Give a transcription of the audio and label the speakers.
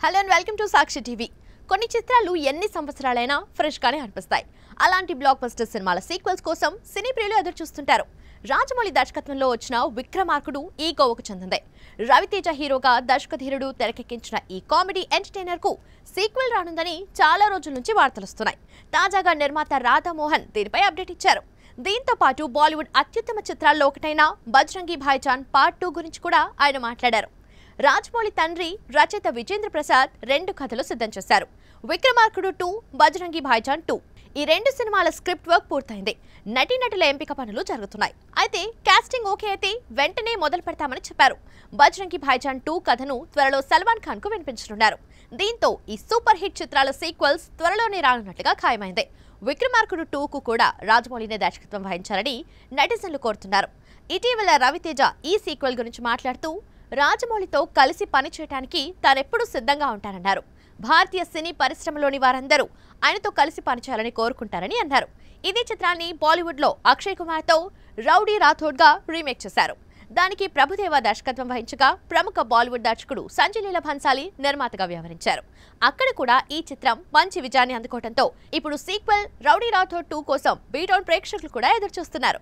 Speaker 1: Hello and welcome to Sakshi TV. కొన్ని చిత్రాలు ఎన్ని సంవత్సరాలైనా ఫ్రెష్ గానే అనిపిస్తాయి. అలాంటి బ్లాక్ బస్టర్ సినిమాల సీక్వెల్స్ కోసం సినీ ప్రియులు ఎదురు చూస్తుంటారు. రాజమౌళి దర్శకత్వంలో వచ్చిన విక్రమార్కుడు ఈ కోవకు చెందింది. రవితేజ హీరోగా దర్శకధీరుడు తెరకెక్కించిన ఈ కామెడీ ఎంటర్టైనర్ కు సీక్వెల్ రానుందని చాలా రోజుల నుంచి వార్తలు వస్తున్నాయి. తాజాగా నిర్మాత రాధామోహన్ దీనిపై అప్డేట్ ఇచ్చారు. దీంతో పాటు బాలీవుడ్ అత్యుత్తమ చిత్రాల్లో ఒకటైన బజరంగి భాయిజాన్ పార్ట్ 2 గురించి కూడా ఆయన మాట్లాడారు. రాజమౌళి తండ్రి రచయిత విజేంద్ర ప్రసాద్ 2 కథలు సిద్ధం చేశారు. విక్రమార్కుడు 2, బజరంగి భాయిజాన్ 2 ఈ 2 సినిమాల స్క్రిప్ట్ వర్క్ పూర్తయింది. నటీనటుల ఎంపిక పనులు జరుగుతున్నాయి. అయితే కాస్టింగ్ ఓకే అయితే వెంటనే మొదలు పెడతామని చెప్పారు. బజరంగి భాయిజాన్ 2 కథను త్వరలో సల్మాన్ ఖాన్ కు వినిపించనున్నారు. దీంతో ఈ సూపర్ హిట్ చిత్రాల సీక్వెల్స్ త్వరలోనే రానున్నట్లుగా ఖాయమైంది. విక్రమార్కుడు 2 కు కూడా రాజమౌళినే దర్శకత్వం వహించాలని నెటిజన్లు కోరుతున్నారు. ఇటీవల రవితేజ ఈ సీక్వెల్ గురించి మాట్లాడుతూ రాజమౌళితో కలిసి పనిచేయడానికి తానెప్పుడూ సిద్ధంగా ఉంటానన్నారు. భారతీయ సినీ పరిశ్రమలోని వారందరూ ఆయనతో కలిసి పనిచేయాలని కోరుకుంటారని అన్నారు. ఇదే చిత్రాన్ని బాలీవుడ్ లో అక్షయ్ కుమార్ తో రౌడీ రాథోడ్ గా రీమేక్ చేశారు. దానికి ప్రభుదేవ దర్శకత్వం వహించగా ప్రముఖ బాలీవుడ్ దర్శకుడు సంజయ్ లీలా భన్సాలి నిర్మాతగా వ్యవహరించారు. అక్కడ కూడా ఈ చిత్రం మంచి విజయాన్ని అందుకోవడంతో ఇప్పుడు సీక్వెల్ రౌడీ రాథోడ్ 2 కోసం బీటౌన్ ప్రేక్షకులు కూడా ఎదురుచూస్తున్నారు.